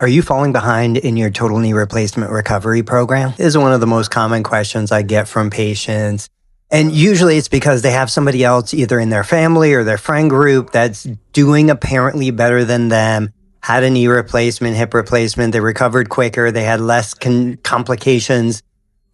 Are you falling behind in your total knee replacement recovery program? This is one of the most common questions I get from patients. And usually it's because they have somebody else either in their family or their friend group that's doing apparently better than them, had a knee replacement, hip replacement, they recovered quicker, they had less complications.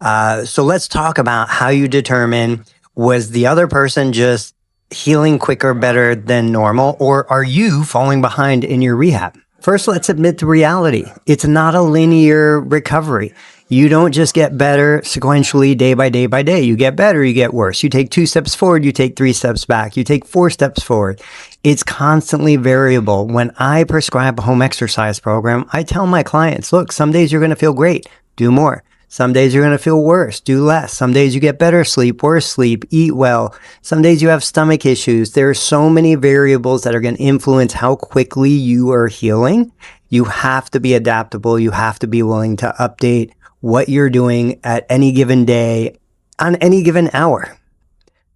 So let's talk about how you determine, was the other person just healing quicker, better than normal, or are you falling behind in your rehab? First, let's admit the reality. It's not a linear recovery. You don't just get better sequentially day by day by day. You get better, you get worse. You take 2 steps forward, you take 3 steps back, you take 4 steps forward. It's constantly variable. When I prescribe a home exercise program, I tell my clients, look, some days you're going to feel great, do more. Some days you're going to feel worse, do less. Some days you get better sleep, worse sleep, eat well. Some days you have stomach issues. There are so many variables that are going to influence how quickly you are healing. You have to be adaptable. You have to be willing to update what you're doing at any given day, on any given hour.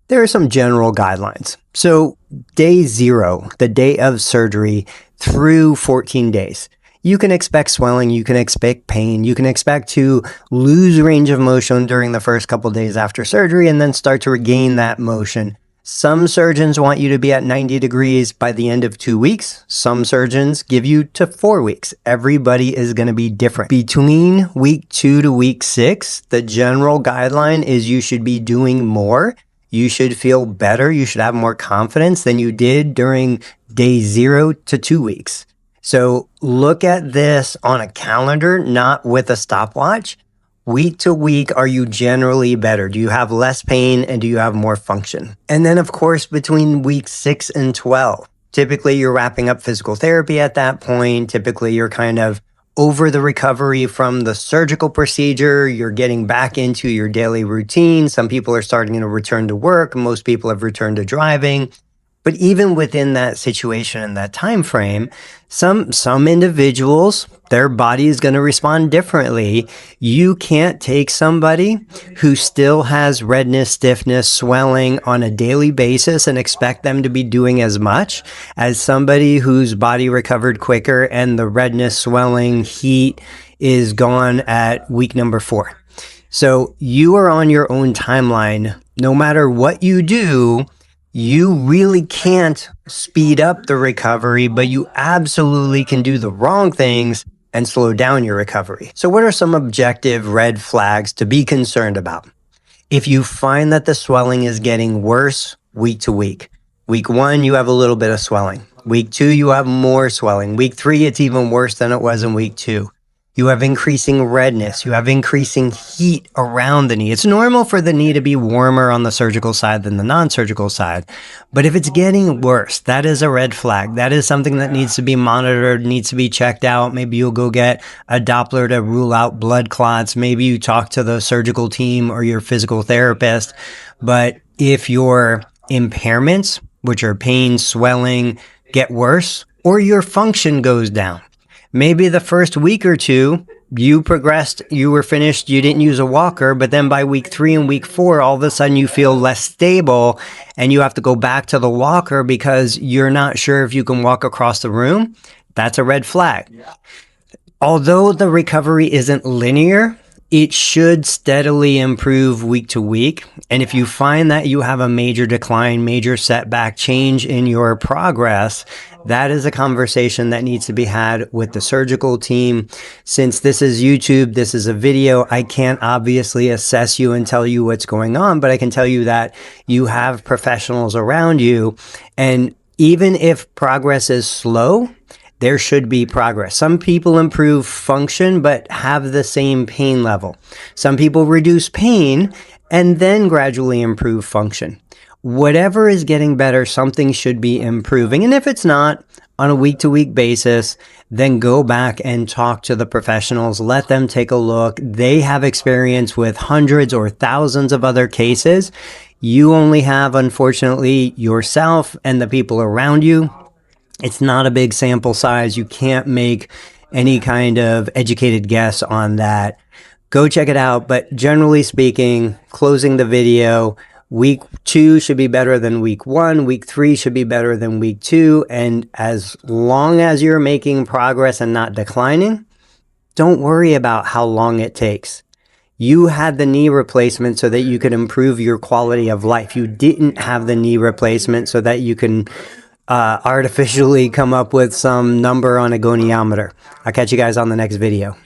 There are some general guidelines. So day 0, the day of surgery, through 14 days. You can expect swelling, you can expect pain, you can expect to lose range of motion during the first couple of days after surgery and then start to regain that motion. Some surgeons want you to be at 90 degrees by the end of 2 weeks. Some surgeons give you to 4 weeks. Everybody is going to be different. Between week 2 to week 6, the general guideline is you should be doing more. You should feel better. You should have more confidence than you did during day 0 to 2 weeks. So look at this on a calendar, not with a stopwatch. Week to week, are you generally better? Do you have less pain and do you have more function? And then, of course, between week 6 and 12, typically you're wrapping up physical therapy at that point. Typically you're kind of over the recovery from the surgical procedure. You're getting back into your daily routine. Some people are starting to return to work. Most people have returned to driving. But even within that situation and that time frame, some individuals, their body is going to respond differently. You can't take somebody who still has redness, stiffness, swelling on a daily basis and expect them to be doing as much as somebody whose body recovered quicker and the redness, swelling, heat is gone at week number 4. So you are on your own timeline. No matter what you do, you really can't speed up the recovery, but you absolutely can do the wrong things and slow down your recovery. So what are some objective red flags to be concerned about? If you find that the swelling is getting worse week to week, week 1, you have a little bit of swelling. Week 2, you have more swelling. Week 3, it's even worse than it was in week 2. You have increasing redness. You have increasing heat around the knee. It's normal for the knee to be warmer on the surgical side than the non-surgical side. But if it's getting worse, that is a red flag. That is something that needs to be monitored, needs to be checked out. Maybe you'll go get a Doppler to rule out blood clots. Maybe you talk to the surgical team or your physical therapist. But if your impairments, which are pain, swelling, get worse, or your function goes down, maybe the first week or 2, you progressed, you were finished, you didn't use a walker, but then by week 3 and week 4, all of a sudden you feel less stable and you have to go back to the walker because you're not sure if you can walk across the room. That's a red flag. Although the recovery isn't linear, it should steadily improve week to week. And if you find that you have a major decline, major setback, change in your progress, that is a conversation that needs to be had with the surgical team. Since this is YouTube, this is a video, I can't obviously assess you and tell you what's going on, but I can tell you that you have professionals around you. And even if progress is slow, there should be progress. Some people improve function, but have the same pain level. Some people reduce pain and then gradually improve function. Whatever is getting better, something should be improving. And if it's not, on a week-to-week basis, then go back and talk to the professionals. Let them take a look. They have experience with hundreds or thousands of other cases. You only have, unfortunately, yourself and the people around you. It's not a big sample size. You can't make any kind of educated guess on that. Go check it out. But generally speaking, closing the video, Week 2 should be better than week 1. Week 3 should be better than week 2. And as long as you're making progress and not declining, don't worry about how long it takes. You had the knee replacement so that you could improve your quality of life. You didn't have the knee replacement so that you can artificially come up with some number on a goniometer. I'll catch you guys on the next video.